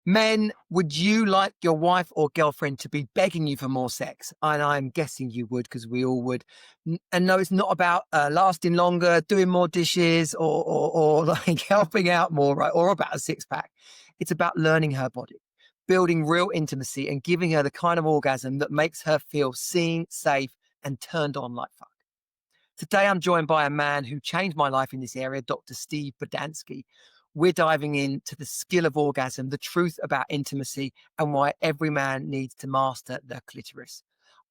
Men, would you like your wife or girlfriend to be begging you for more sex? And I'm guessing you would, because we all would. And no, it's not about lasting longer, doing more dishes, or like helping out more, right? Or about a six pack. It's about learning her body, building real intimacy, and giving her the kind of orgasm that makes her feel seen, safe, and turned on like fuck. Today, I'm joined by a man who changed my life in this area, Dr. Steve Bodansky. We're diving into the skill of orgasm, the truth about intimacy, and why every man needs to master the clitoris.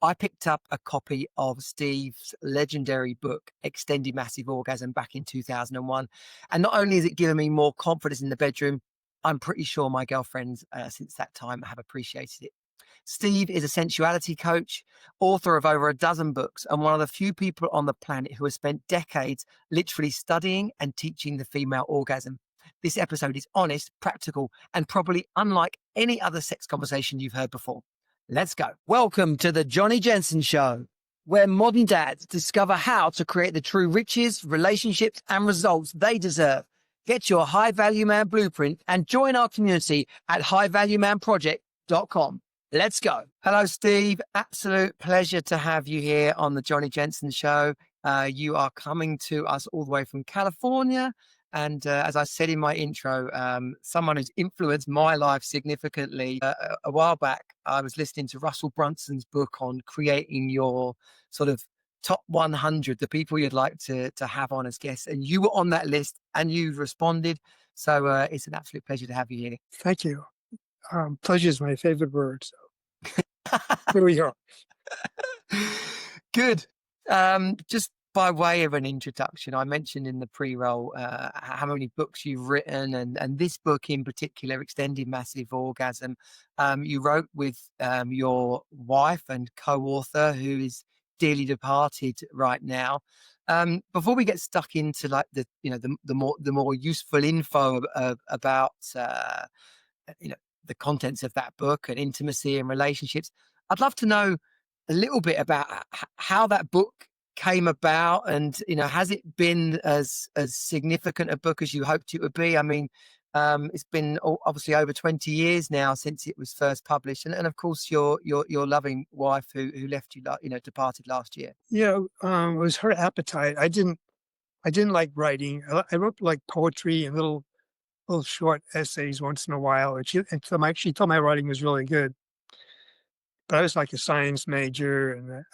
I picked up a copy of Steve's legendary book, Extended Massive Orgasm, back in 2001. And not only has it given me more confidence in the bedroom, I'm pretty sure my girlfriends since that time have appreciated it. Steve is a sensuality coach, author of over a dozen books, and one of the few people on the planet who has spent decades literally studying and teaching the female orgasm. This episode is honest, practical, and probably unlike any other sex conversation you've heard before. Let's go. Welcome to the Jonnie Jensen Show, where modern dads discover how to create the true riches, relationships, and results they deserve. Get your High Value Man blueprint and join our community at highvaluemanproject.com. Let's go. Hello, Steve. Absolute pleasure to have you here on the Jonnie Jensen Show. You are coming to us all the way from California. And as I said in my intro, someone who's influenced my life significantly. A while back, I was listening to Russell Brunson's book on creating your sort of top 100, the people you'd like to have on as guests. And you were on that list and you responded. So it's an absolute pleasure to have you here. Thank you. Pleasure is my favorite word. So here we are. Good. Just by way of an introduction, I mentioned in the pre-roll how many books you've written, and this book in particular, Extended Massive Orgasm, you wrote with your wife and co-author, who is dearly departed right now. Before we get stuck into like the more useful info about the contents of that book and intimacy and relationships, I'd love to know a little bit about how that book came about, and has it been as significant a book as you hoped it would be? I mean, it's been obviously over 20 years now since it was first published, and of course your loving wife who left you, departed last year. Yeah, it was her appetite. I didn't like writing. I wrote like poetry and little short essays once in a while, and she thought my writing was really good. But I was like a science major, and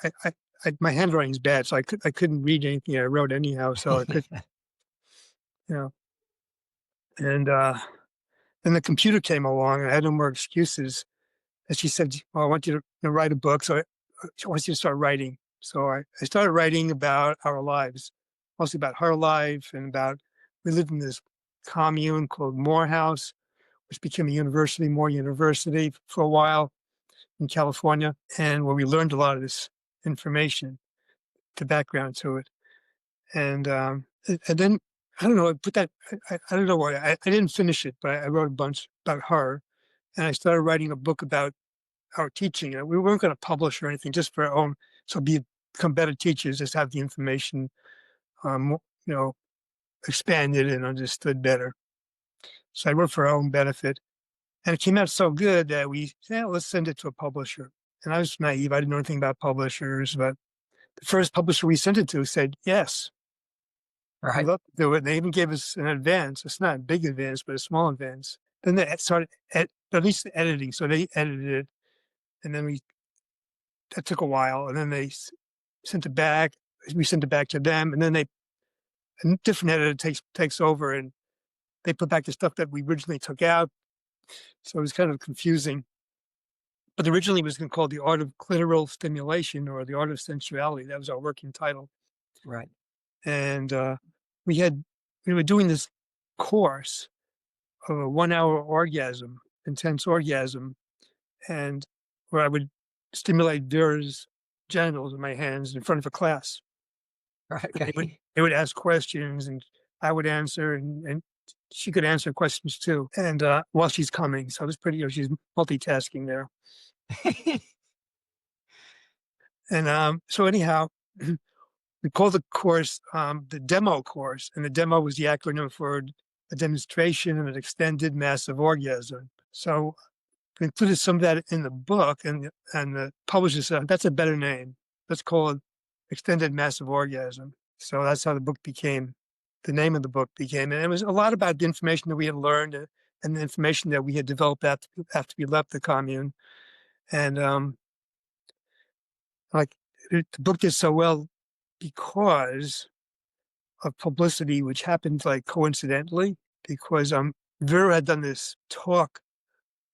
my handwriting's bad, so I couldn't read anything I wrote anyhow. So I could, and then the computer came along, and I had no more excuses. And she said, "Well, I want you to write a book." So she wants you to start writing. So I started writing about our lives, mostly about her life, and we lived in this commune called Morehouse, which became a university, Moore University, for a while in California, and where we learned a lot of this information, the background to it. And then, I don't know, I don't know why, I didn't finish it, but I wrote a bunch about her, and I started writing a book about our teaching. We weren't going to publish or anything, just for our own, so become better teachers, just have the information, expanded and understood better. So I wrote for our own benefit, and it came out so good that we said, let's send it to a publisher. And I was naive. I didn't know anything about publishers, but the first publisher we sent it to said, yes, Right. I'd love to do it. And they even gave us an advance. It's not a big advance, but a small advance. Then they started at least the editing. So they edited it, and then that took a while. And then they sent it back. We sent it back to them, and then a different editor takes over, and they put back the stuff that we originally took out. So it was kind of confusing. But originally it was called The Art of Clitoral Stimulation, or The Art of Sensuality. That was our working title. Right. And we were doing this course of a 1-hour orgasm, intense orgasm, and where I would stimulate Vera's genitals with my hands in front of a class. Right. Okay. They would ask questions, and I would answer, and she could answer questions too. And while she's coming, so it was pretty. She's multitasking there. And so anyhow, we called the course the demo course, and the demo was the acronym for a demonstration of an extended massive orgasm. So we included some of that in the book, and the publisher said, that's a better name. Let's call it Extended Massive Orgasm. So that's how the book became, the name of the book became. And it was a lot about the information that we had learned and the information that we had developed after we left the commune. And like the book did so well because of publicity, which happened like coincidentally, because Vera had done this talk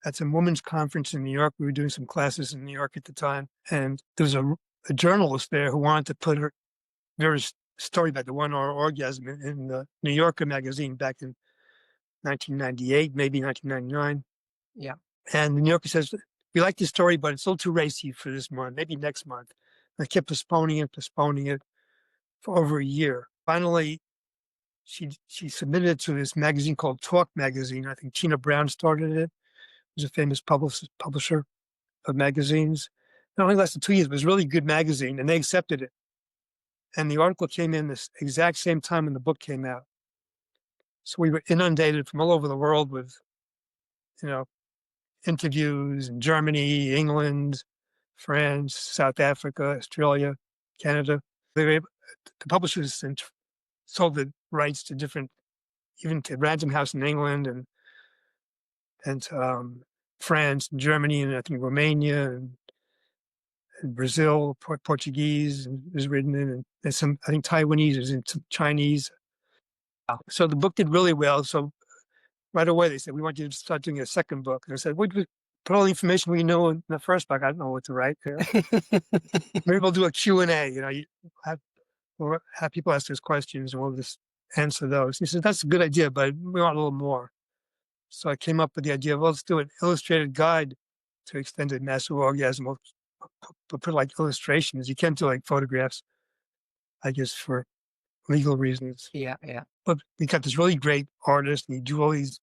at some women's conference in New York. We were doing some classes in New York at the time, and there was a journalist there who wanted to put Vera's story about the 1 hour orgasm in the New Yorker magazine back in 1998, maybe 1999. Yeah. And the New Yorker says, we like this story, but it's a little too racy for this month, maybe next month. And I kept postponing it for over a year. Finally, she submitted it to this magazine called Talk Magazine. I think Tina Brown started it. It was a famous publisher of magazines. It only lasted 2 years, but it was a really good magazine, and they accepted it. And the article came in this exact same time when the book came out. So we were inundated from all over the world with, interviews in Germany, England, France, South Africa, Australia, Canada. They were able, the publishers sold the rights to even to Random House in England and France and Germany and I think Romania and Brazil, Portuguese is written in, and there's some, I think Taiwanese is in some Chinese. So the book did really well. So right away they said, we want you to start doing a second book. And I said, we'd put all the information we know in the first book. I don't know what to write. Maybe we'll do a Q&A, you we'll have people ask us questions and we'll just answer those. He said, that's a good idea, but we want a little more. So I came up with the idea of, let's do an illustrated guide to extended massive orgasm. We'll put like illustrations. You can't do like photographs, I guess, for legal reasons. Yeah, yeah. But we got this really great artist, and he drew all these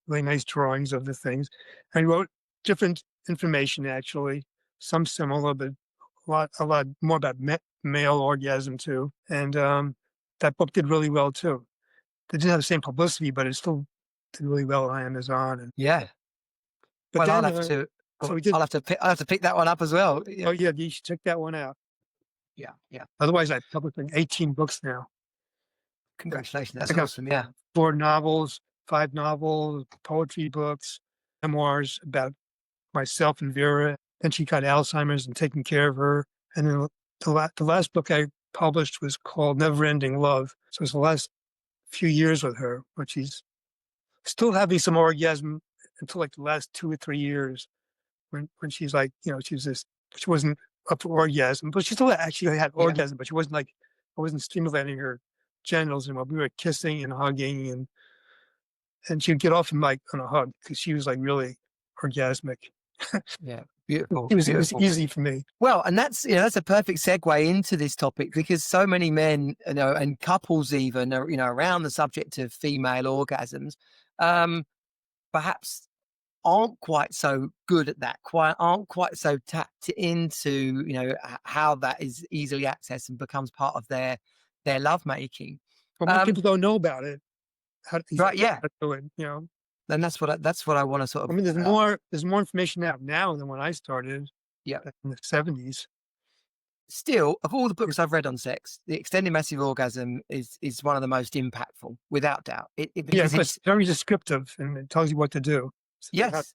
really nice drawings of the things. And he wrote different information, actually, some similar, but a lot more about male orgasm too. And that book did really well too. It didn't have the same publicity, but it still did really well on Amazon. And yeah. but Well, then, I'll have to. so we did. I'll have to pick that one up as well. Yeah. Oh yeah, you should check that one out. Yeah, yeah. Otherwise, I've published 18 books now. Congratulations, that's awesome. Yeah, 4 novels, 5 novels, poetry books, memoirs about myself and Vera. Then she got Alzheimer's and taking care of her. And then the last book I published was called Never Ending Love. So it's the last few years with her, but she's still having some orgasm until like the last 2 or 3 years when she's like, she wasn't up for orgasm, but she still actually had orgasm, but she wasn't like, I wasn't stimulating her genitals anymore. We were kissing and hugging and she'd get off and like on a hug because she was like really orgasmic. Yeah, beautiful. It was easy for me. Well, and that's that's a perfect segue into this topic because so many men, and couples even, around the subject of female orgasms, perhaps aren't quite so good at that, aren't quite so tapped into how that is easily accessed and becomes part of their lovemaking. But most people don't know about it. Right? Yeah. And that's what I want to sort of. I mean, there's more information out now than when I started. Yeah, in the 70s. Still, of all the books I've read on sex, the Extended Massive Orgasm is one of the most impactful, without doubt. It's very descriptive and it tells you what to do. So yes,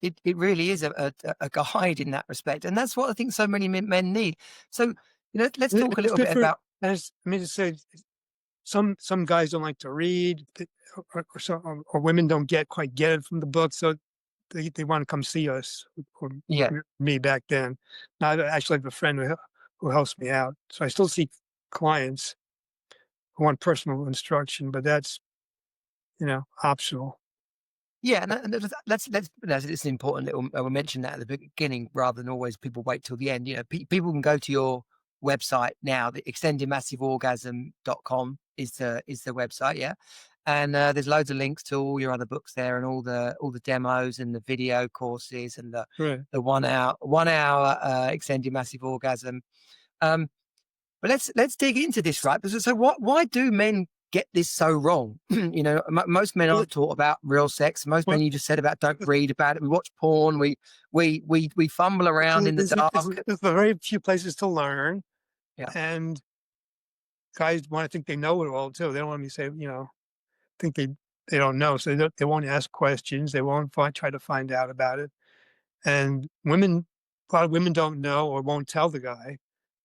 it really is a guide in that respect, and that's what I think so many men need. So let's talk a little bit about. Some guys don't like to read, or women don't quite get it from the book, so they want to come see us, or me back then. Now I actually have a friend who helps me out, so I still see clients who want personal instruction, but that's optional. Yeah, and it's an important little. I will mention that at the beginning rather than always people wait till the end. People can go to your website now. The extendedmassiveorgasm.com is the website, yeah. And there's loads of links to all your other books there, and all the demos and the video courses and the 1 hour extended massive orgasm. But let's dig into this, right? So why do men get this so wrong. Most men aren't taught about real sex. Most men, you just said about, don't read about it. We watch porn. We fumble around in the dark. There's very few places to learn. Yeah. And guys want to think they know it all too. They don't want to say, think they don't know. So they won't ask questions. They won't try to find out about it. And a lot of women don't know or won't tell the guy,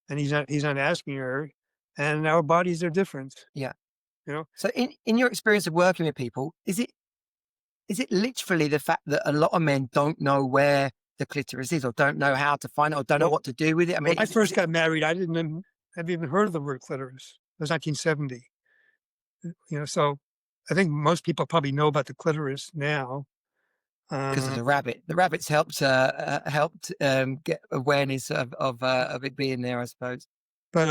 and he's not asking her. And our bodies are different. Yeah. You know. So in your experience of working with people, is it literally the fact that a lot of men don't know where the clitoris is, or don't know how to find it, or don't know what to do with it? I mean, when I first got married, I didn't have even heard of the word clitoris. It was 1970. So I think most people probably know about the clitoris now. Because of the rabbit. The rabbits helped get awareness of it being there, I suppose. But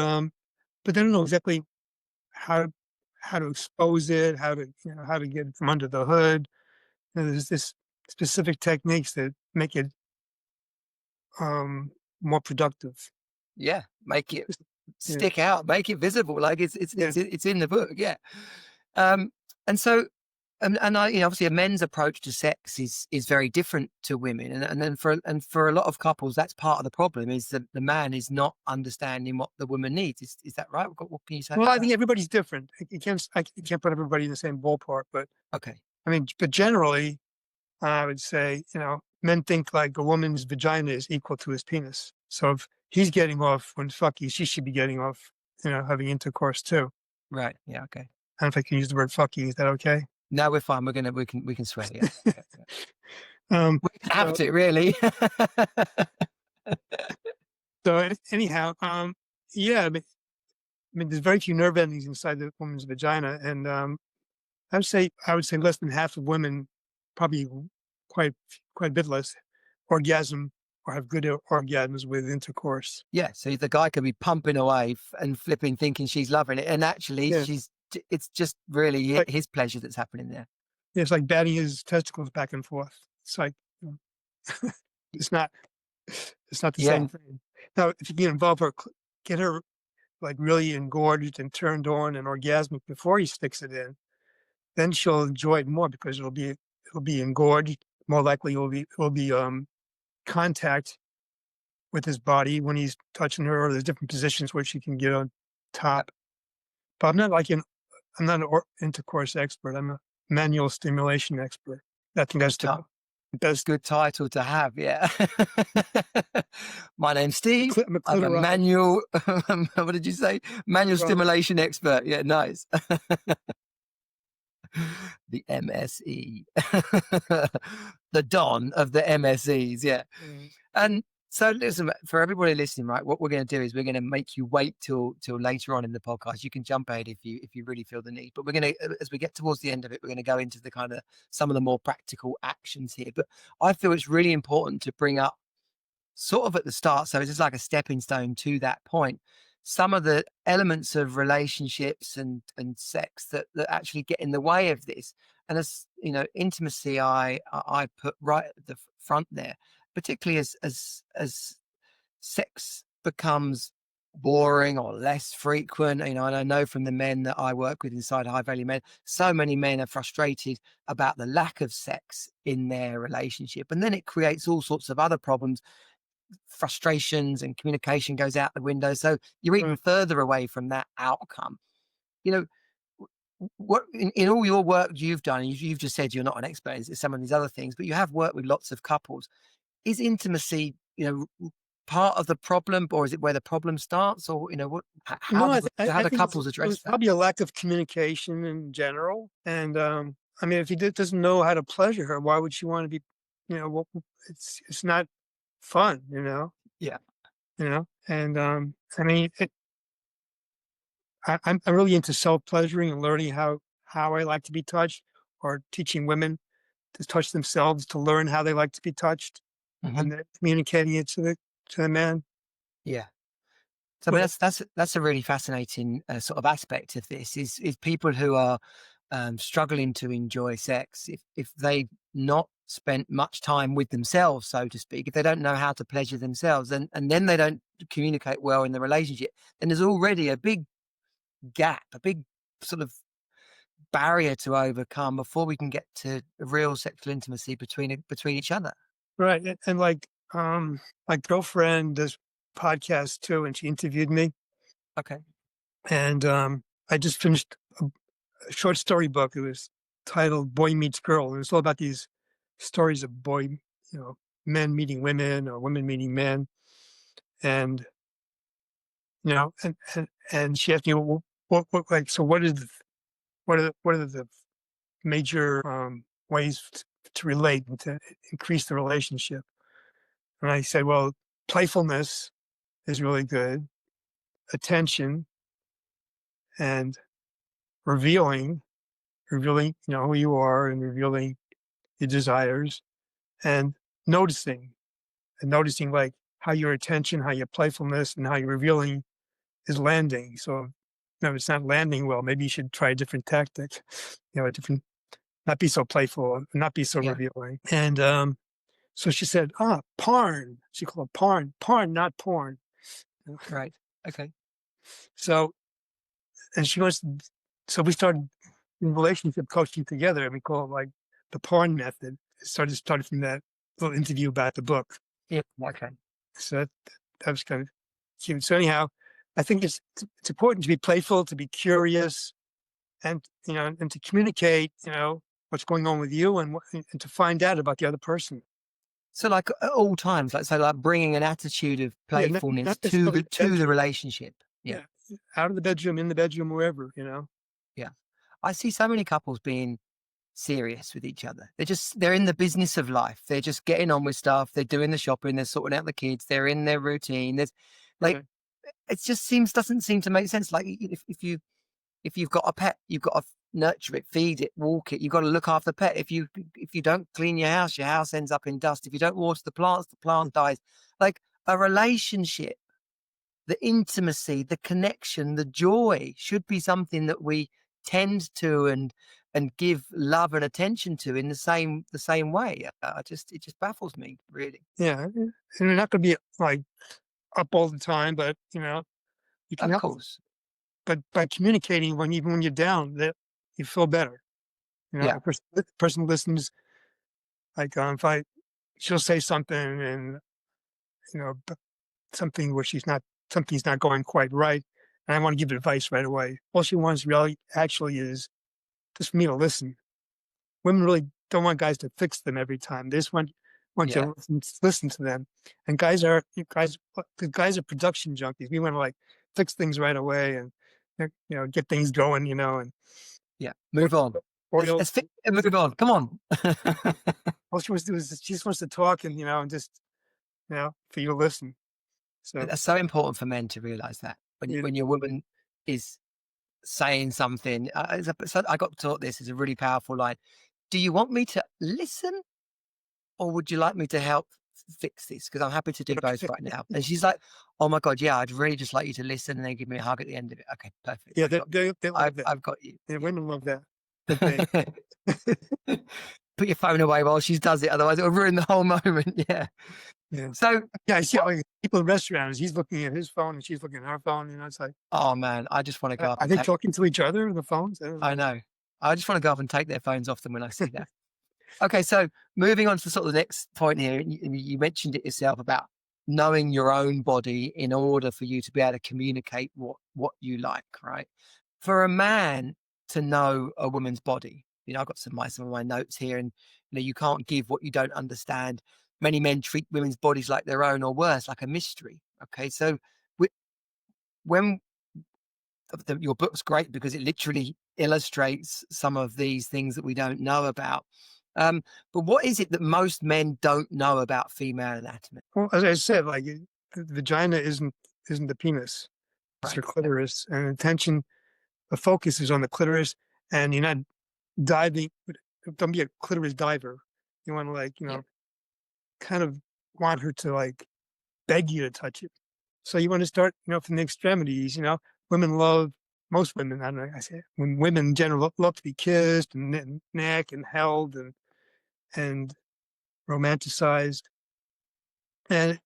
they don't know exactly how to expose it, how to get it from under the hood. There's this specific techniques that make it more productive. Yeah, make it stick out, make it visible, like it's in the book. Yeah. And so and I, obviously a men's approach to sex is very different to women, and then for a lot of couples, that's part of the problem, is that the man is not understanding what the woman needs. Is that right? What can you say? Well, I think everybody's different. You can't put everybody in the same ballpark, but okay. I mean, but generally, I would say, men think like a woman's vagina is equal to his penis. So if he's getting off when fucky, she should be getting off, having intercourse too. Right. Yeah. Okay. I don't know if I can use the word fucky. Is that okay? No, we're fine. We can swear. Yeah. We have so, to really. So anyhow, yeah, I mean, there's very few nerve endings inside the woman's vagina, and I would say less than half of women, probably quite a bit less, orgasm or have good orgasms with intercourse. Yeah, so the guy could be pumping away and flipping, thinking she's loving it, and actually it's just really his pleasure that's happening there. It's like batting his testicles back and forth. It's like it's not the same thing. Now, if you can involve her, get her like really engorged and turned on and orgasmic before he sticks it in, then she'll enjoy it more because it'll be engorged. More likely, it will be contact with his body when he's touching her. Or there's different positions where she can get on top. But I'm not an intercourse expert. I'm a manual stimulation expert. I think that's the best. Good title to have. Yeah. My name's Steve. I'm a clitoral. manual. What did you say? Manual stimulation expert. Yeah, nice. The MSE, the Don of the MSEs. Yeah. And so listen, for everybody listening, right, what we're going to do is we're going to make you wait till later on in the podcast. You can jump ahead if you really feel the need, but we're going to, as we get towards the end of it, we're going to go into the kind of some of the more practical actions here. But I feel it's really important to bring up sort of at the start, so it's just like a stepping stone to that point, some of the elements of relationships and sex that actually get in the way of this. And as intimacy, I put right at the front there, particularly as sex becomes boring or less frequent. And I know from the men that I work with inside High Value Men, so many men are frustrated about the lack of sex in their relationship, and then it creates all sorts of other problems. Frustrations and communication goes out the window, so you're even further away from that outcome. What in all your work you've done, and you've just said you're not an expert in some of these other things, but you have worked with lots of couples. Is intimacy part of the problem, or is it where the problem starts, or how do couples address that? Probably a lack of communication in general. And I mean, if he doesn't know how to pleasure her, why would she want to be it's not fun, Yeah. And I mean, I'm really into self-pleasuring and learning how I like to be touched, or teaching women to touch themselves, to learn how they like to be touched, and then communicating it to the man. Yeah. So that's a really fascinating sort of aspect of this is people who are struggling to enjoy sex, if they've not spent much time with themselves, so to speak, if they don't know how to pleasure themselves, and then they don't communicate well in the relationship, then there's already a big gap, a big sort of barrier to overcome before we can get to real sexual intimacy between each other. Right. And like, my girlfriend does podcasts too, and she interviewed me. Okay. And I just finished a short story book. It was titled Boy Meets Girl. And it's all about these stories of men meeting women or women meeting men. And, and she asked me, well, so what is what are the major ways to relate and to increase the relationship? And I said, well, playfulness is really good, attention, and revealing, who you are and revealing your desires, and noticing, like how your attention, how your playfulness, and how your revealing is landing. So, if it's not landing well, maybe you should try a different tactic, a different, not be so playful, not be so Yeah. revealing. And so she said, porn. She called it porn, not porn. Right. Okay. So, and she wants, so we started relationship coaching together, and we call it like the porn method. It started from that little interview about the book. Yeah. Okay. So that was kind of cute. So anyhow, I think it's important to be playful, to be curious, and and to communicate, what's going on with you, and to find out about the other person. So, like at all times, like bringing an attitude of Yeah, playfulness not to necessarily the bedroom. relationship. Yeah. Yeah, out of the bedroom, in the bedroom, wherever. Yeah. I see so many couples being serious with each other. They're in the business of life. They're just getting on with stuff. They're doing the shopping. They're sorting out the kids. They're in their routine. There's like, Right. it just doesn't seem to make sense. Like if you've got a pet, you've got to nurture it, feed it, walk it. You've got to look after the pet. If you don't clean your house ends up in dust. If you don't water the plant dies. Like a relationship, the intimacy, the connection, the joy should be something that we tend to and give love and attention to in the same way. It just baffles me, really. Yeah, and you're not going to be like up all the time, but you can Of help. course. But by communicating, even when you're down, that you feel better. Yeah. A person listens. Like if she'll say something, and something where something's not going quite right, and I want to give advice right away. All she wants really actually is just for me to listen. Women really don't want guys to fix them every time. They just want you Yeah. to listen to them. And guys are production junkies. We want to like fix things right away and get things going. And Yeah. Move on. oil. Let's fix and move on. Come on. All she wants to do is she just wants to talk and just for you to listen. So That's so important for men to realize that when your woman is saying something. So I got taught this is a really powerful line. Do you want me to listen, or would you like me to help fix this? Because I'm happy to do both right now. And she's like, "Oh my god, yeah, I'd really just like you to listen and then give me a hug at the end of it." Okay, perfect. yeah, they love that. I've got you. Yeah, women love that. They, Put your phone away while she does it, otherwise it'll ruin the whole moment. Yeah. yeah. So, Yeah, I see like people in restaurants. He's looking at his phone and she's looking at her phone. It's like, oh man, I just want to go up are and they take. talking to each other on the phones? I don't I know. know. I just want to go up and take their phones off them when I see that. Okay, so moving on to sort of the next point here, you mentioned it yourself about knowing your own body in order for you to be able to communicate what you like, right? For a man to know a woman's body, I've got some of my notes here, and you can't give what you don't understand. Many men treat women's bodies like their own, or worse, like a mystery. Okay, so when your book's great because it literally illustrates some of these things that we don't know about. But what is it that most men don't know about female anatomy? Well, as I said, like the vagina isn't the penis; it's Right. the clitoris, and attention, the focus is on the clitoris, and you're not diving. Don't be a clitoris diver. You want to Yeah. kind of want her to like beg you to touch it. So you want to start, from the extremities. Women love, most women. I don't know. I say when women in general love to be kissed and neck and held and romanticized. And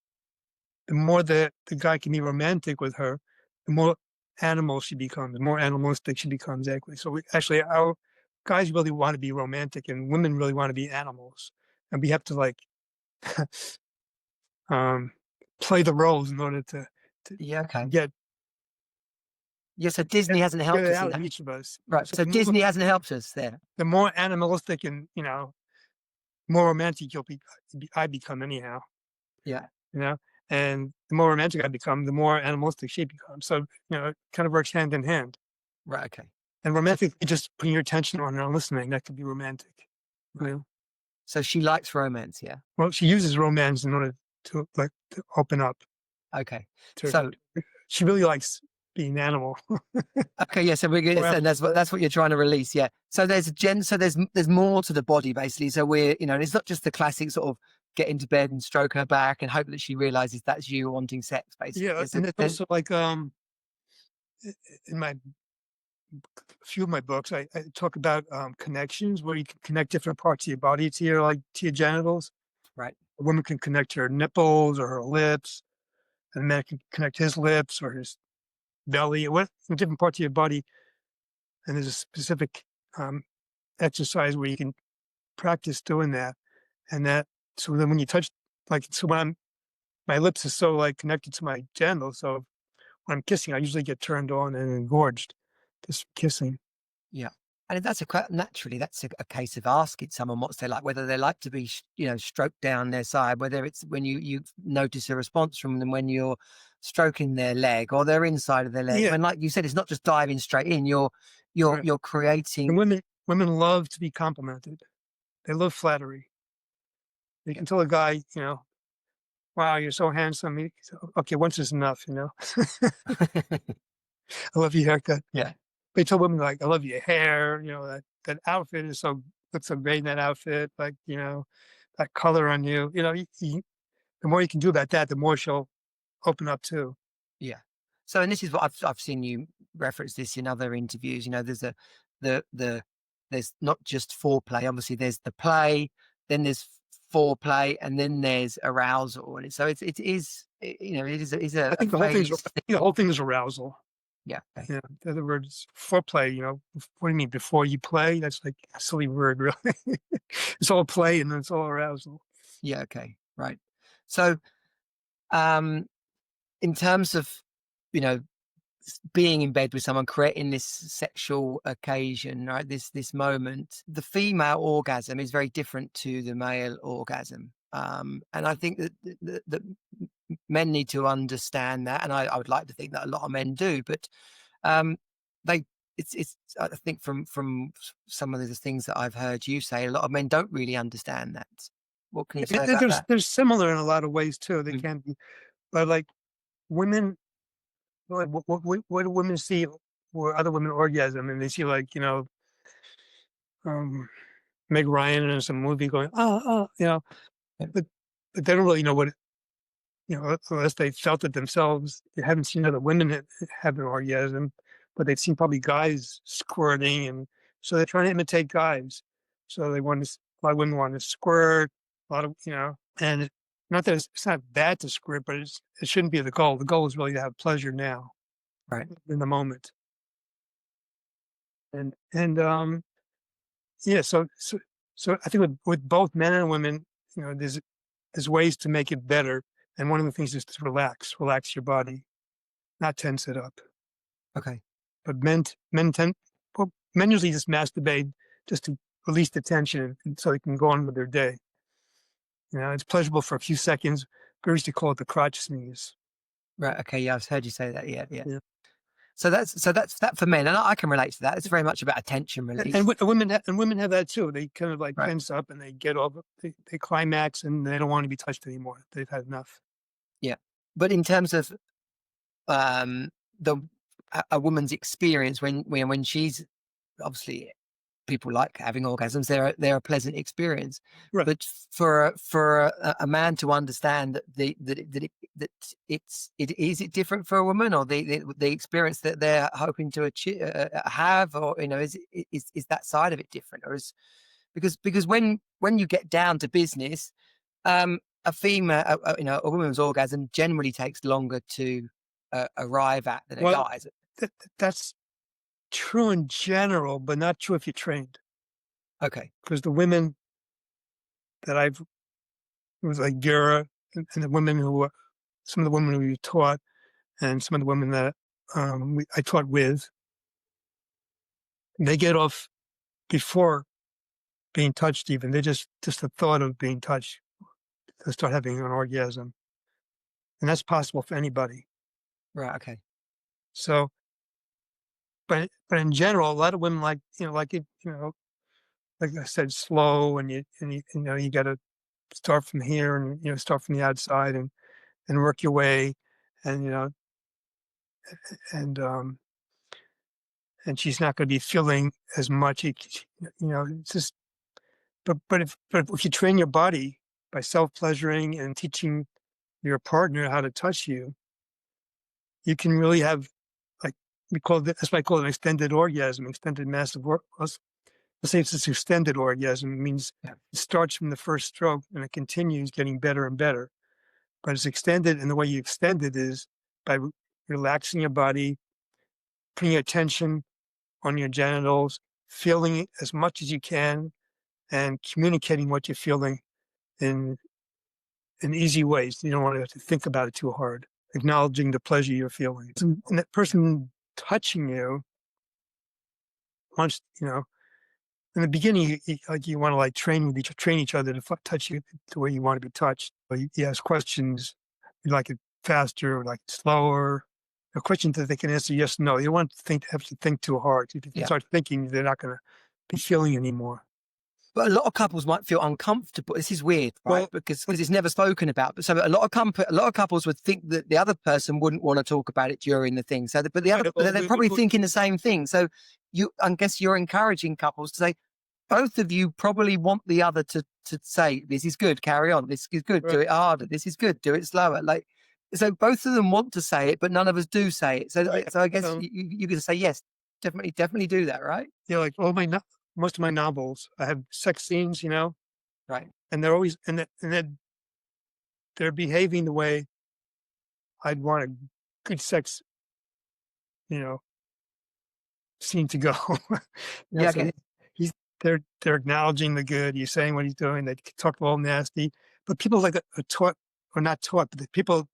the more the guy can be romantic with her, the more animal she becomes, the more animalistic she becomes. Actually, so guys really want to be romantic and women really want to be animals, and we have to like um, play the roles in order to Yeah. Okay. get Yeah. So Disney hasn't get helped it us in out of that. each of us. Right. So So Disney hasn't helped us there. the more animalistic and more romantic I become anyhow. Yeah. You know, and the more romantic I become, the more animalistic she becomes. So it kind of works hand in hand. Right. Okay. And So, romantic, just putting your attention on her and listening, that could be romantic. You right. know? So she likes romance. Yeah. Well, she uses romance in order to open up Okay. to So she really likes being an animal. okay, yeah. So we're good, Or and that's what you're trying to release, yeah. So there's a so there's more to the body basically. So we're and it's not just the classic sort of get into bed and stroke her back and hope that she realizes that's you wanting sex, basically. Yeah, So and it's then, also like in my a few of my books, I talk about connections where you can connect different parts of your body to your genitals. right, A woman can connect her nipples or her lips, and a man can connect his lips or his belly, what different parts of your body. And there's a specific um, exercise where you can practice doing that, and that so then when you touch, like, so when my lips is so like connected to my genitals, so when I'm kissing, I usually get turned on and engorged just kissing. yeah. And that's naturally that's a case of asking someone what's they like, whether they like to be stroked down their side, whether it's when you notice a response from them when you're stroking their leg or their inside of their leg. Yeah, When, like you said, it's not just diving straight in. You're right. you're creating. And women love to be complimented. They love flattery. You Yeah. can tell a guy, wow, you're so handsome. Okay, once is enough. I love your haircut. Yeah. They tell women like, I love your hair. That outfit looks so great in that outfit. Like, that color on you. The more you can do about that, the more she'll open up too. Yeah. So, and this is what I've seen you reference this in other interviews. There's the there's not just foreplay. Obviously, there's the play, then there's foreplay, and then there's arousal. And so it is it is I a think the whole thing's phase. the whole thing is arousal. Yeah. Okay. Yeah. In other words, foreplay. What do you mean before you play? That's like a silly word, really. It's all play and then it's all arousal. Yeah. Okay. Right. So, in terms of you know being in bed with someone, creating this sexual occasion, right? This moment, the female orgasm is very different to the male orgasm, and I think that men need to understand that, and I would like to think that a lot of men do, but um, they. It's. I think from some of the things that I've heard you say, a lot of men don't really understand that. What can you say And about that? there's similar in a lot of ways too. They Mm. can be, but like women, like what do women see where other women orgasm, and they see like um, Meg Ryan in some movie going Yeah. but they don't really know what unless they felt it themselves. They haven't seen other women have an orgasm, but they've seen probably guys squirting, and so they're trying to imitate guys. So they want to. A lot of women want to squirt. A lot of and not that it's not bad to squirt, but it shouldn't be the goal. The goal is really to have pleasure now Right. in the moment. And yeah, so I think with both men and women, there's ways to make it better. And one of the things is to relax your body, not tense it up. Okay. But men usually just masturbate just to release the tension so they can go on with their day. It's pleasurable for a few seconds. We used to call it the crotch sneeze. Right. Okay. Yeah, I've heard you say that. Yeah. Yeah. Yeah. So that's that for men, and I can relate to that. It's very much about attention release, Women have that too. They kind of like right? tense up and they get over, they climax and they don't want to be touched anymore. They've had enough. Yeah. But in terms of um, the a woman's experience when she's obviously people like having orgasms, they're a pleasant experience. Right. But for a man to understand that it is it different for a woman, or the experience that they're hoping to achieve, have, or is that side of it different, or is because when you get down to business, a female, a woman's orgasm generally takes longer to arrive at than a Well, guy's. that's true in general, but not true if you're trained. Okay. Because the women that it was like Gera and the women some of the women who we taught and some of the women that I taught with, they get off before being touched even. They just the thought of being touched, they start having an orgasm. And that's possible for anybody. Right. Okay. So, but in general, a lot of women like it, like I said, slow, and you got to start from here, and start from the outside and work your way, and and um and she's not going to be feeling as much. It's just but if you train your body by self pleasuring and teaching your partner how to touch you, you can really have, like, that's why I call it an extended orgasm, extended massive orgasm. Let's say it's this extended orgasm. It means Yeah. it starts from the first stroke and it continues getting better and better. But it's extended, and the way you extend it is by relaxing your body, putting attention on your genitals, feeling it as much as you can, and communicating what you're feeling in easy ways. You don't want to have to think about it too hard. Acknowledging the pleasure you're feeling. And that person touching you wants, in the beginning, you want to train each other to touch you the way you want to be touched. You ask questions. You like it faster or like it slower. A question that they can answer yes, no. You don't want to have to think too hard. If you Yeah. start thinking, they're not going to be feeling anymore. But a lot of couples might feel uncomfortable. This is weird, right? Well, because it's never spoken about. But so a lot of couples would think that the other person wouldn't want to talk about it during the thing. So, but they're probably thinking the same thing. So I guess you're encouraging couples to say, both of you probably want the other to say, this is good, carry on. This is good, do Right. it harder. This is good, do it slower. Like, so both of them want to say it, but none of us do say it. So, Right. so I guess you're going to say, yes, definitely do that, right? Like most of my novels, I have sex scenes, Right. and they're always, and then they're behaving the way I'd want a good sex, you know, scene to go. Yeah, I So get it. they're acknowledging the good. He's saying what he's doing. They talk all nasty, but people like are taught or not taught, but the people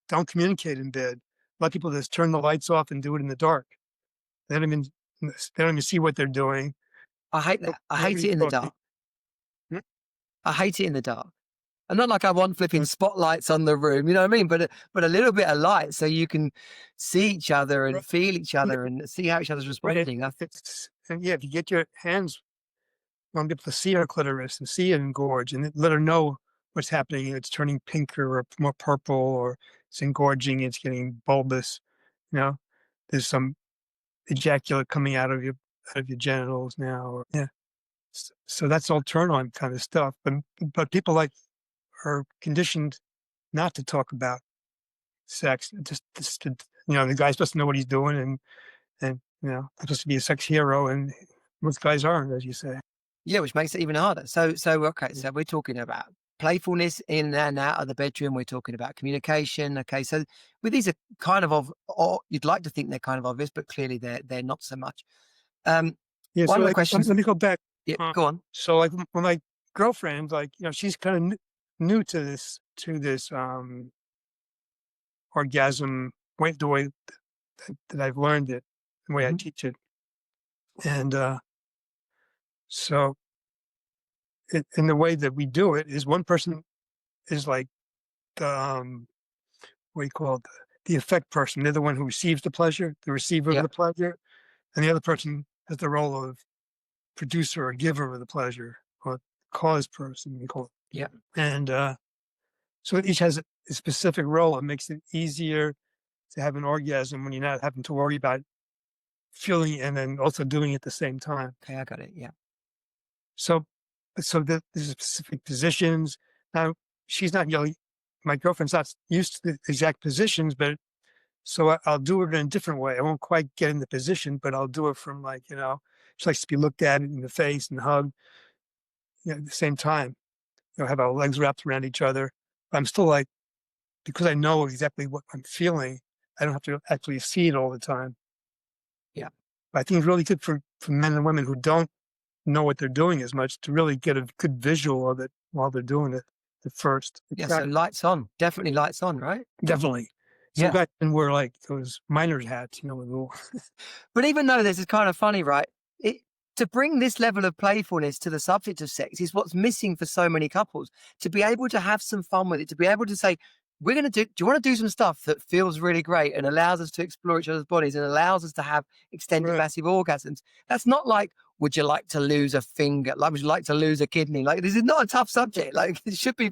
don't communicate in bed. A lot of people just turn the lights off and do it in the dark. They don't even see what they're doing. I hate that. I hate Nobody's it in the talking. dark. Hmm? I hate it in the dark. And not like I want flipping Uh, spotlights on the room, you know what I mean? But a little bit of light so you can see each other and Right. feel each other and see how each other's Right. responding. And yeah, if you get your hands on people to see her clitoris and see it engorge and let her know what's happening. It's turning pinker or more purple, or it's engorging. It's getting bulbous. There's some ejaculate coming out of your genitals now. Yeah. So that's all turn on kind of stuff. But people are conditioned not to talk about sex. Just the guy's supposed to know what he's doing, and I'm supposed to be a sex hero, and most guys aren't, as you say. Yeah, which makes it even harder. So okay, so we're talking about playfulness in and out of the bedroom. We're talking about communication. Okay, so these are kind of or you'd like to think they're kind of obvious, but clearly they're not so much. Yeah. One So of the like, questions. let me go back. Yeah, go on. So like when my girlfriend, she's kind of new to this orgasm the way that I've learned it, the way I Mhm. teach it, and so in the way that we do it is one person is like the what do you call it, the effect person. They're the one who receives the pleasure, the receiver of Yeah, the pleasure, and the other person has the role of producer or giver of the pleasure, or cause person, we call it. yeah. And so each has a specific role. It makes it easier to have an orgasm when you're not having to worry about feeling and then also doing it at the same time. Okay, I got it. Yeah. So, there's specific positions. Now, she's not, my girlfriend's not used to the exact positions, but so I'll do it in a different way. I won't quite get in the position, but I'll do it from she likes to be looked at in the face and hugged, at the same time, have our legs wrapped around each other. I'm still like, because I know exactly what I'm feeling, I don't have to actually see it all the time. Yeah. But I think it's really good for men and women who don't know what they're doing as much to really get a good visual of it while they're doing it at first. Yeah. So lights on, definitely lights on, right? Definitely. Some Yeah. guys can wear like those miner's hats, with little. But even though this is kind of funny, right? To bring this level of playfulness to the subject of sex is what's missing for so many couples. To be able to have some fun with it, to be able to say, we're going to do you want to do some stuff that feels really great and allows us to explore each other's bodies and allows us to have extended Right. massive orgasms? That's not like, would you like to lose a finger? Like, would you like to lose a kidney? Like, this is not a tough subject. Like, it should be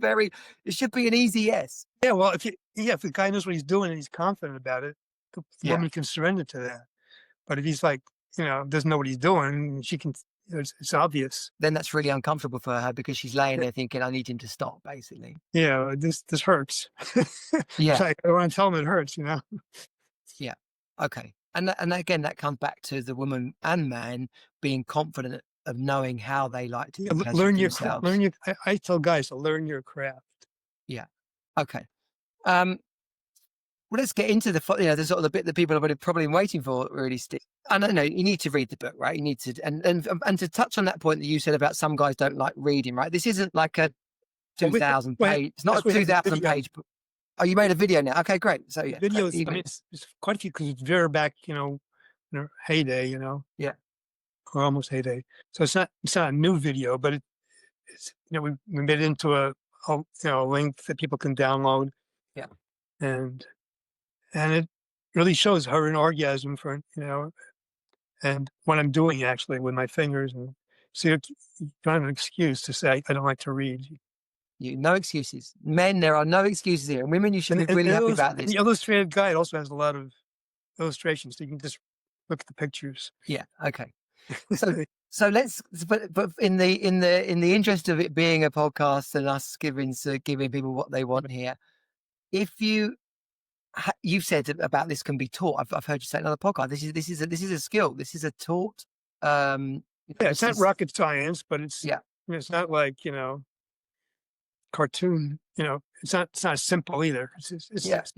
an easy yes. Yeah, well, if the guy knows what he's doing and he's confident about it, the Yeah. woman can surrender to that. But if he's like, doesn't know what he's doing, she can. It's obvious. Then that's really uncomfortable for her because she's laying there thinking, I need him to stop, basically. Yeah, this hurts. Yeah. It's like, I want to tell him it hurts, Yeah. Okay. And again, that comes back to the woman and man being confident of knowing how they like to be pleasured learn your themselves. learn your. I tell guys to learn your craft. Yeah. Okay. Well, let's get into the sort of the bit that people have probably been waiting for, really, Steve. I don't know. You need to read the book, right? You need to, and to touch on that point that you said about some guys don't like reading, right? This isn't like a 2,000 page. It's not a 2,000 page book. Oh, you made a video now. Okay, great. So yeah, videos. I mean, it's quite a few because it's very back, in their heyday, Yeah. or almost heyday. So it's not a new video, but it's we made it into a link that people can download. Yeah. And it really shows her an orgasm for and what I'm doing actually with my fingers, and so you don't have an excuse to say I don't like to read. No excuses. Men, there are no excuses here. And women, you should be really happy about this. The illustrated guide also has a lot of illustrations, so you can just look at the pictures. Yeah. Okay. So let's, but in the interest of it being a podcast and us giving people what they want here, if you said about this can be taught. I've heard you say in another podcast. This is a skill. This is a taught. It's not rocket science, but it's it's not like cartoon. It's not simple either. It's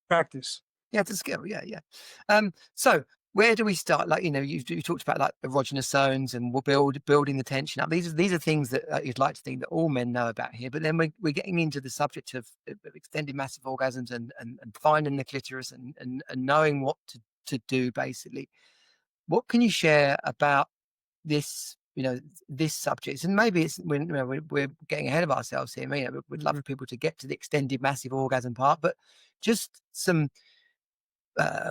practice. Yeah, it's a skill. Yeah. So where do we start? Like, you talked about like erogenous zones and building the tension up. These are things that you'd like to think that all men know about here. But then we're getting into the subject of extended massive orgasms and finding the clitoris and knowing what to do, basically. What can you share about this, this subject? And maybe it's we're getting ahead of ourselves here. We'd love for people to get to the extended massive orgasm part, but just some,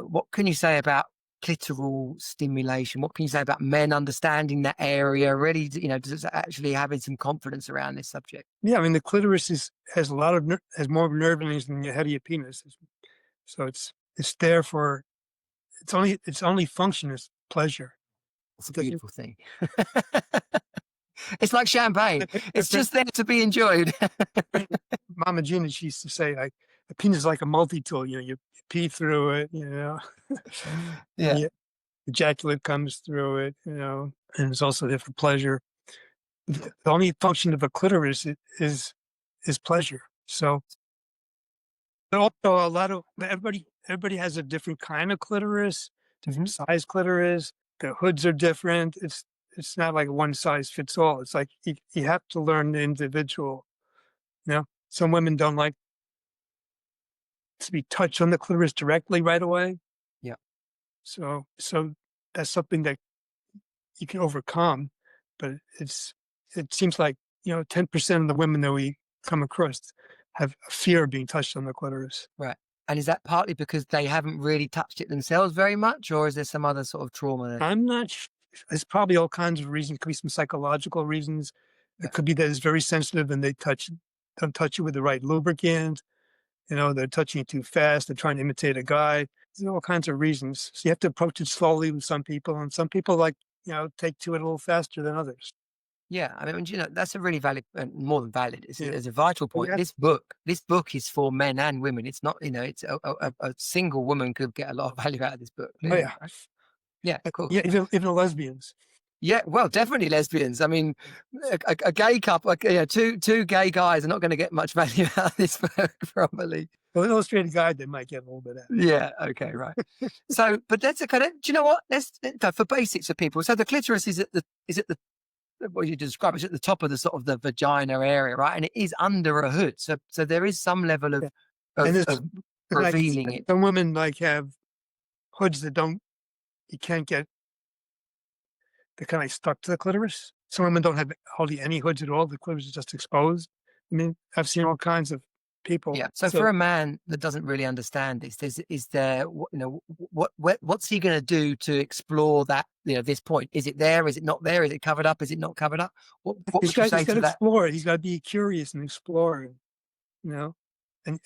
what can you say about clitoral stimulation? What can you say about men understanding that area, really, just actually having some confidence around this subject? Yeah, I mean, the clitoris has more nerve endings than your head of your penis. So it's there for, its only function is pleasure. It's a beautiful thing. It's like champagne. It's just there to be enjoyed. Mama Gina, she used to say, like, the penis is like a multi-tool. You pee through it, Yeah. Ejaculate comes through it, and it's also there for pleasure. The only function of a clitoris is pleasure. So, but also everybody has a different kind of clitoris, different size clitoris. The hoods are different. It's not like one size fits all. It's like you have to learn the individual. Some women don't like to be touched on the clitoris directly right away. Yeah. So that's something that you can overcome, but it seems like 10% of the women that we come across have a fear of being touched on the clitoris. Right. And is that partly because they haven't really touched it themselves very much, or is there some other sort of trauma there? I'm not sure. There's probably all kinds of reasons. It could be some psychological reasons. Yeah. It could be that it's very sensitive and they don't touch it with the right lubricant. They're touching it too fast. They're trying to imitate a guy. There's all kinds of reasons. So you have to approach it slowly with some people, and some people take to it a little faster than others. Yeah, I mean, that's a really valid, more than valid. It's a vital point. Yeah. This book is for men and women. It's not, it's a single woman could get a lot of value out of this book. Oh, yeah. Right? Yeah, cool. Yeah, even the lesbians. Yeah, well, definitely lesbians. I mean, a gay couple, two gay guys are not going to get much value out of this book, probably. Well, an illustrated guide, they might get a little bit out. Yeah. Okay. Right. So, but that's a kind of. Do you know what? Let's go for basics of people. So the clitoris is at the what you describe, it's at the top of the sort of the vagina area, right? And it is under a hood. So there is some level Yeah. And this, of like, revealing it. some women like have hoods that don't, you can't get, they're kind of like stuck to the clitoris. Some women don't have hardly any hoods at all. The clitoris is just exposed. I mean, I've seen all kinds of people. Yeah. So So for a man that doesn't really understand this, is there, what's he going to do to explore that, this point? Is it there? Is it not there? Is it covered up? Is it not covered up? What would you say he's got to to that? explore it. He's got to be curious and explore, you know,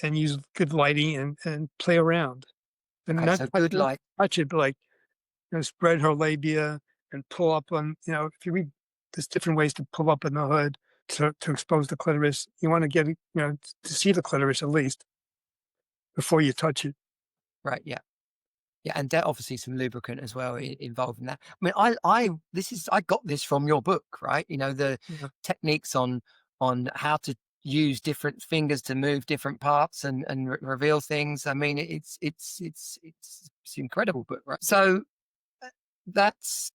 and use good lighting and play around. And Okay. So good not light. touch it, but like, spread her labia and pull up on, if you read, there's different ways to pull up on the hood to expose the clitoris. You want to get, to see the clitoris at least before you touch it. Right. Yeah. Yeah, and obviously some lubricant as well involved in that. I mean, I got this from your book, right? The Yeah. techniques on how to use different fingers to move different parts and reveal things. I mean, it's incredible book, right? So that's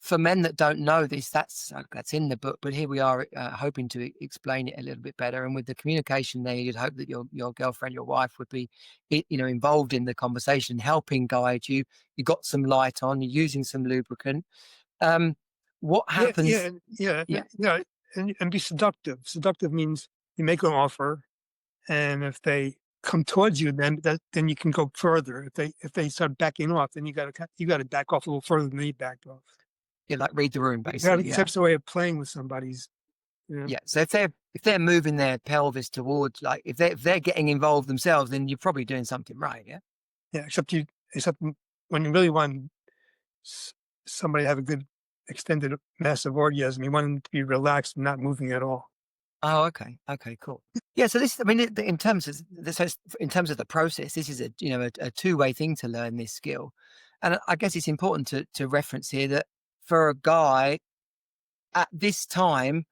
for men that don't know this. That's in the book, but here we are hoping to explain it a little bit better. And with the communication there, you'd hope that your girlfriend, your wife, would be involved in the conversation, helping guide you. You got some light on, you're using some lubricant. What Yeah, happens? Yeah. and be seductive. Seductive means you make an offer, and if they come towards you, then you can go further. If they start backing off, then you got to back off a little further than they backed off. Yeah, like read the room, basically. Yeah. That's the way of playing with somebody's. Yeah. So if they're moving their pelvis towards, like, if they're getting involved themselves, then you're probably doing something right. Yeah. Yeah, except when you really want somebody to have a good extended massive orgasm, you want them to be relaxed and not moving at all. Oh, okay. Okay, cool. Yeah. So this, I mean, in terms of the process, this is a two-way thing to learn this skill, and I guess it's important to reference here that for a guy at this time,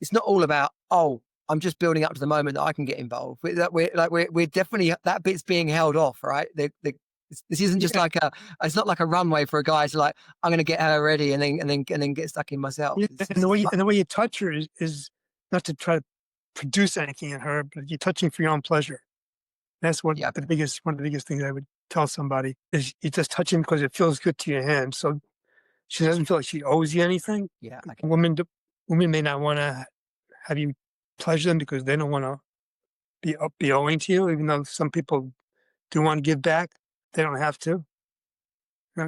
it's not all about, oh, I'm just building up to the moment that I can get involved. We're definitely, that bit's being held off, right? This isn't just Yeah, it's not like a runway for a guy to, like, I'm going to get her ready and then get stuck in myself. yeah. And the way you touch her is not to try to produce anything in her, but you're touching for your own pleasure. That's Yeah. one of the biggest things I would tell somebody is you just touch him because it feels good to your hand. So she doesn't feel like she owes you anything. Yeah. Okay. Women may not want to have you pleasure them because they don't want to be owing to you, even though some people do want to give back. They don't have to.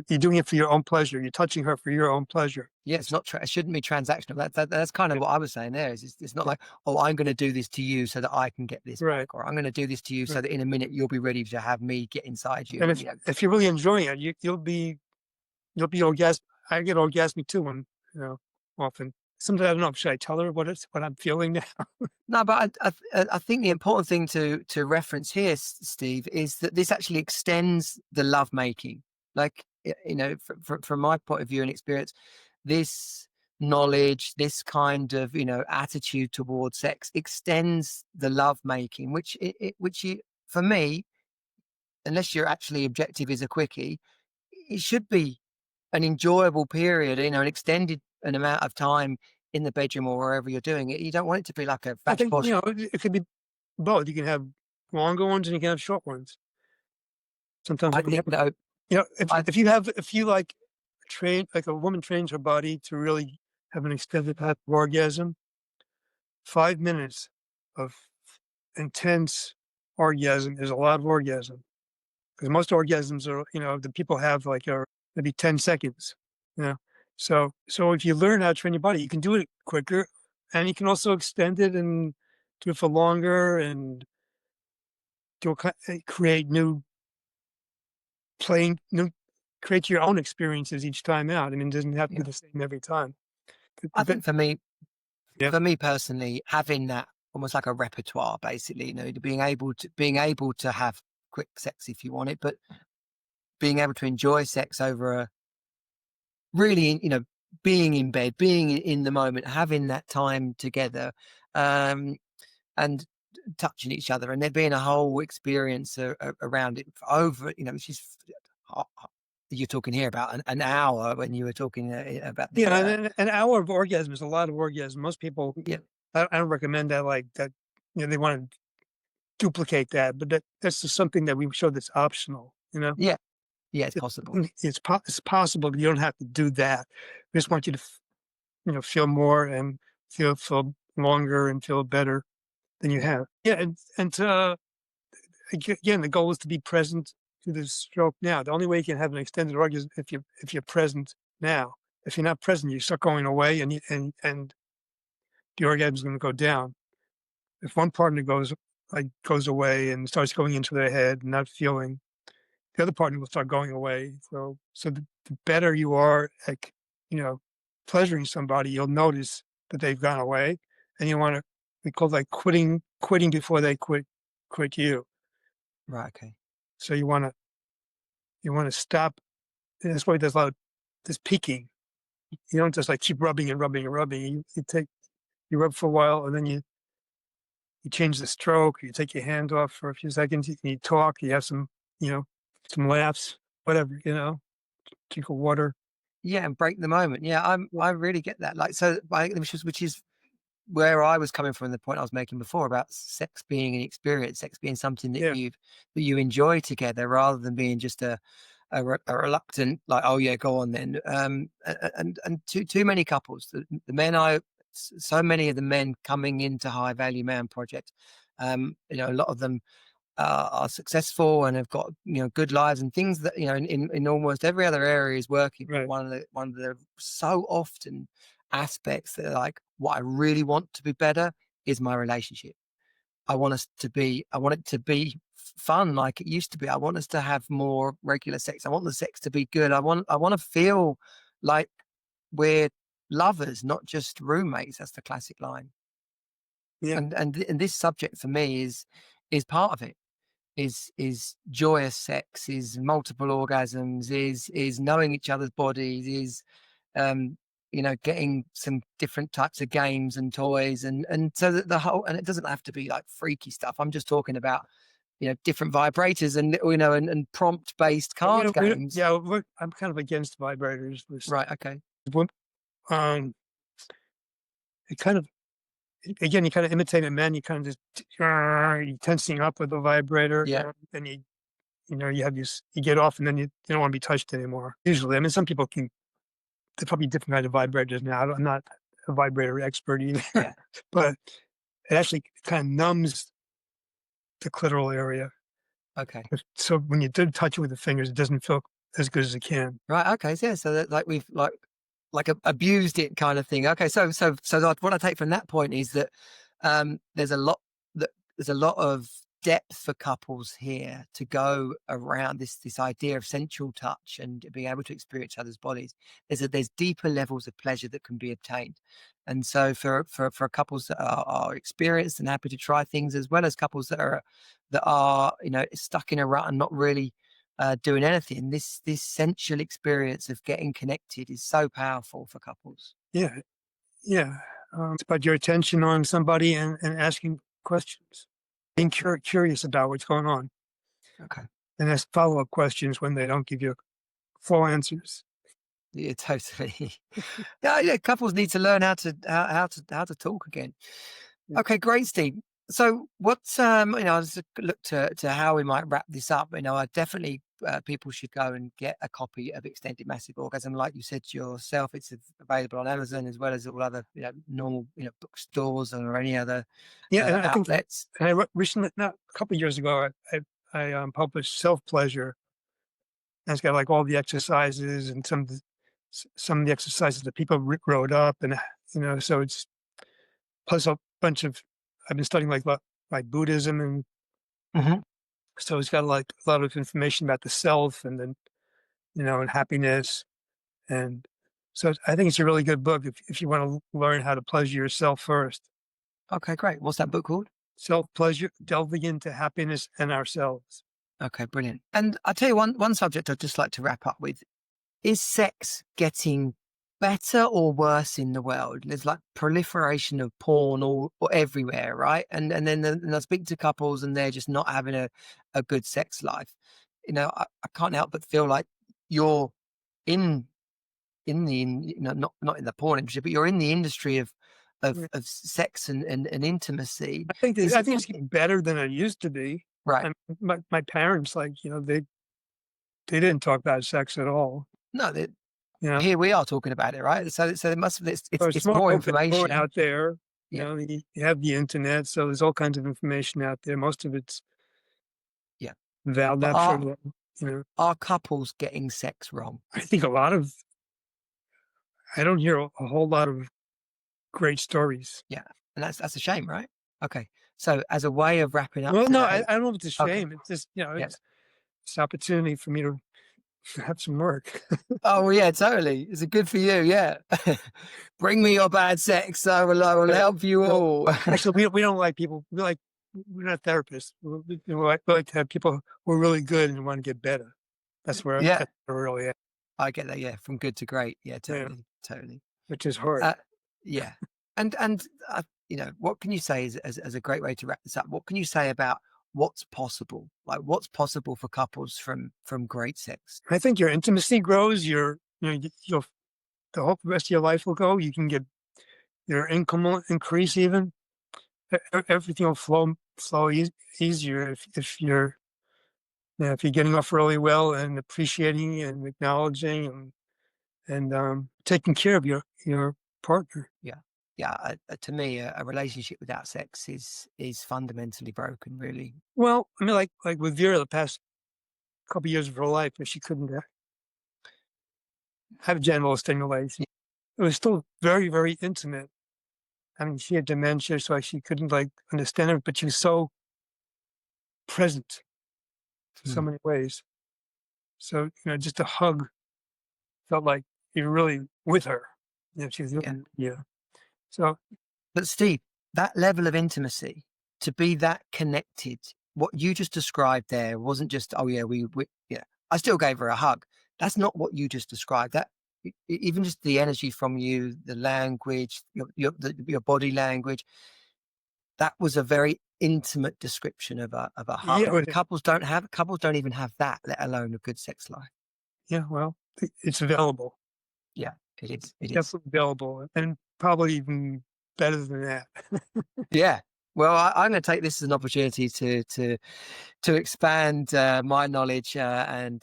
You're doing it for your own pleasure. You're touching her for your own pleasure. Yeah, it's not. It shouldn't be transactional. That's kind of Yeah. what I was saying there. It's not Yeah. like, oh, I'm going to do this to you so that I can get this Right. back, or I'm going to do this to you so Right. that in a minute you'll be ready to have me get inside you. And And if you're really enjoying it, you'll be orgasmic. I get orgasmic too, often. Sometimes I don't know. Should I tell her what I'm feeling now? no, but I think the important thing to reference here, Steve, is that this actually extends the lovemaking. Like, from my point of view and experience, this knowledge, this kind of attitude towards sex extends the lovemaking, which for me, unless your actually objective is a quickie, it should be an enjoyable period, an extended an amount of time in the bedroom or wherever you're doing it. You don't want it to be like a I bash think bosh. it could be both. You can have longer ones and you can have short ones. Sometimes I when you think have, that I if you like train, like a woman trains her body to really have an extended path of orgasm, 5 minutes of intense orgasm is a lot of orgasm because most orgasms are, the people have like are maybe 10 seconds, you know. So if you learn how to train your body, you can do it quicker, and you can also extend it and do it for longer and create playing new create your own experiences each time out. I mean, it doesn't have to be yeah. the same every time. I think Yeah. for me personally, having that almost like a repertoire, basically, being able to have quick sex if you want it, but being able to enjoy sex over a really, being in bed, being in the moment, having that time together, and touching each other, and there being a whole experience around it over, which is you're talking here about an hour when you were talking about the, Yeah, an hour of orgasm is a lot of orgasm. Most people, yeah, I don't recommend that. Like that, they want to duplicate that, but that's just something that we show that's optional. yeah, yeah, it's It- possible. it's possible, but you don't have to do that. We just want you to, feel more and feel longer and feel better than you have. Yeah, and again, the goal is to be present to the stroke now. The only way you can have an extended orgasm if you're present now. If you're not present, you start going away, and the orgasm is going to go down. If one partner goes away and starts going into their head and not feeling, the other partner will start going away. So the better you are at, you know, pleasuring somebody, you'll notice that they've gone away, and you want to, we call that quitting before they quit you. Right. Okay. So you want to stop. And that's why there's a lot of this peaking. You don't just like keep rubbing and rubbing and rubbing. You rub for a while, and then you change the stroke. You take your hand off for a few seconds. You talk. You have some laughs, whatever. Drink of water. Yeah, and break the moment. Yeah, I really get that. Like, so, which is where I was coming from. The point I was making before about sex being an experience, sex being something that Yeah, you enjoy together, rather than being just a reluctant, like, oh yeah, go on then. And too many couples, the men so many of the men coming into High Value Man Project, a lot of them are successful and have got good lives and things that in almost every other area is working. But right. one of the so often aspects that are like, what I really want to be better is my relationship. I want it to be fun like it used to be. I want us to have more regular sex. I want the sex to be good. I want to feel like we're lovers, not just roommates. That's the classic line. Yeah, And this subject for me is part of it. Is joyous sex, is multiple orgasms, is knowing each other's bodies, is getting some different types of games and toys, and so that and it doesn't have to be like freaky stuff. I'm just talking about different vibrators and prompt based card games. yeah. I'm kind of against vibrators. Right. Okay. Um, it kind of again, you kind of imitate a man. You kind of just you tensing up with the vibrator, Yeah. and you have you get off, and then you don't want to be touched anymore. Usually, I mean, some people can. There's probably different kind of vibrators now. I'm not a vibrator expert either, Yeah. but it actually kind of numbs the clitoral area. Okay. So when you do touch it with the fingers, it doesn't feel as good as it can. Right. Okay. So, yeah. So that, like, we've abused it kind of thing. Okay. So what I take from that point is that there's a lot of depth for couples here to go around this idea of sensual touch and being able to experience other's bodies. There's deeper levels of pleasure that can be obtained, and so for couples that are experienced and happy to try things, as well as couples that are stuck in a rut and not really doing anything, this sensual experience of getting connected is so powerful for couples. Yeah, yeah. It's about your attention on somebody and asking questions, being curious about what's going on, Okay. and ask follow-up questions when they don't give you full answers. Yeah, totally. Yeah. Couples need to learn how to talk again. Yeah. Okay, great, Steve. So what's I just look to how we might wrap this up. I definitely people should go and get a copy of Extended Massive Orgasm, like you said yourself. It's available on Amazon as well as all other normal bookstores or any other Yeah, and I think outlets. and I recently, not a couple of years ago, I published Self Pleasure. And it's got like all the exercises and some of the exercises that people wrote up, and so it's plus a bunch of. I've been studying like Buddhism, and Hmm. so it's got like a lot of information about the self, and then and happiness, and so I think it's a really good book if you want to learn how to pleasure yourself first. Okay, great. What's that book called? Self pleasure, delving into happiness and ourselves. Okay, brilliant. And I'll tell you one subject I'd just like to wrap up with. Is sex getting better or worse in the world? There's like proliferation of porn all everywhere, right? And I speak to couples and they're just not having a good sex life. I can't help but feel like you're in not in the porn industry, but you're in the industry of Yeah. sex and intimacy. I think Is I it think it's getting better than it used to be. right? And my parents, like, they didn't talk about sex at all. No, You know, here we are talking about it, right? So it must so it's it's more more open, more information. out there. Yeah, You have the internet, so there's all kinds of information out there. Most of it's yeah. valid, But not for, are couples getting sex wrong? I think I don't hear a whole lot of great stories. Yeah, and that's a shame, right? Okay, so as a way of wrapping up Well, no, today, I don't know if it's a okay, shame. It's just, yeah. it's an opportunity for me to have some work. Oh well, yeah, totally. It's a good for you. Yeah, bring me your bad sex. I will help you No, all. actually, we don't like people. We're not therapists. We like to have people who are really good and want to get better. Yeah, That's where we're really at. I get that. Yeah, from good to great. Yeah, Yeah, totally. which is hard. Uh, yeah, and what can you say as a great way to wrap this up? What can you say about what's possible? Like what's possible for couples from great sex? I think your intimacy grows. You'll the whole rest of your life will go. You can get your income will increase even. Everything will flow easier if you're getting off really well and appreciating and acknowledging and taking care of your partner. Yeah, yeah. To me, a relationship without sex is fundamentally broken. Really. Well, I mean, like with Vera, the past couple years of her life, if she couldn't have genital stimulation, it was still very, very intimate. I mean, she had dementia, so she couldn't understand it, but she was so present in so Hmm. many ways. So, just a hug felt like you're really with her. She was Yeah. really, yeah. So, But Steve, that level of intimacy, to be that connected, what you just described there wasn't just, oh yeah, we yeah, I still gave her a hug. That's not what you just described. That even just the energy from you, the language, your body language, that was a very intimate description of a hug. yeah, Couples don't even have that, let alone a good sex life. yeah, well, it's available. Yeah, it is. It is. Definitely available, and probably even better than that. Yeah. Well, I'm going to take this as an opportunity to expand my knowledge and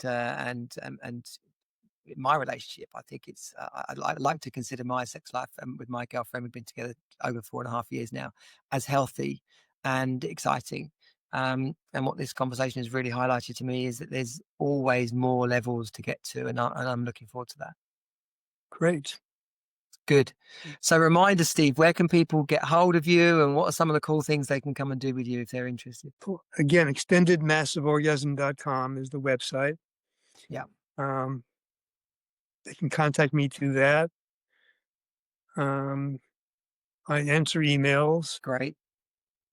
my relationship. I think it's I like to consider my sex life with my girlfriend. We've been together over 4.5 years now, as healthy and exciting. And what this conversation has really highlighted to me is that there's always more levels to get to, and I'm looking forward to that. Great. Good. So reminder, Steve, where can people get hold of you and what are some of the cool things they can come and do with you if they're interested? Again, extendedmassiveorgasm.com is the website. Yeah. They can contact me through that. I answer emails. Great.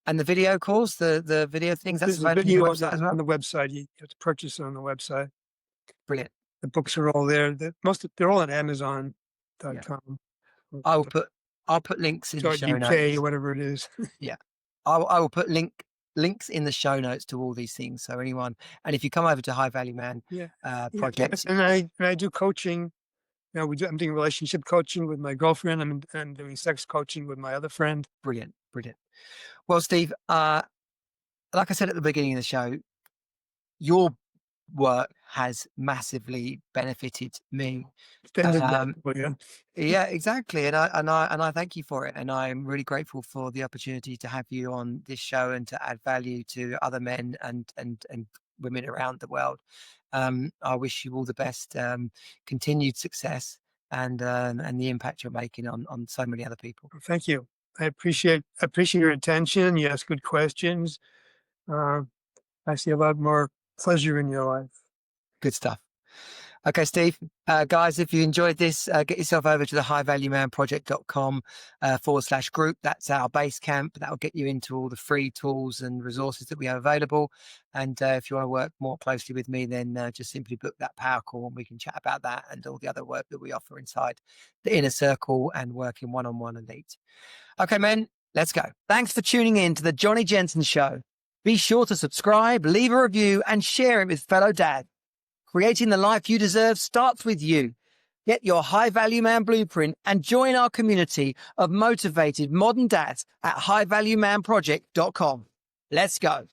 And the video calls, the video things, that's There's a available on your video website as well? on the website. You have to purchase it on the website. Brilliant. The books are all there. They're all at Amazon.com. Yeah. I'll put links in the show UK, notes. whatever it is. Yeah. I will put links in the show notes to all these things. So anyone, and if you come over to High Value Man projects. And I do coaching. I'm doing relationship coaching with my girlfriend. I'm doing sex coaching with my other friend. Brilliant. Brilliant. Well, Steve, like I said at the beginning of the show, your work has massively benefited me. Yeah, exactly. And I thank you for it. And I'm really grateful for the opportunity to have you on this show and to add value to other men and women around the world. I wish you all the best, continued success and the impact you're making on so many other people. Thank you. I appreciate your attention. You ask good questions. I see a lot more pleasure in your life. Good stuff. Okay, Steve, guys, if you enjoyed this, get yourself over to the highvaluemanproject.com /group. That's our base camp. That'll get you into all the free tools and resources that we have available. And if you want to work more closely with me, then just simply book that power call and we can chat about that and all the other work that we offer inside the inner circle and working one-on-one elite. Okay, men, let's go. Thanks for tuning in to the Jonnie Jensen Show. Be sure to subscribe, leave a review and share it with fellow dads. Creating the life you deserve starts with you. Get your High Value Man blueprint and join our community of motivated modern dads at highvaluemanproject.com. Let's go.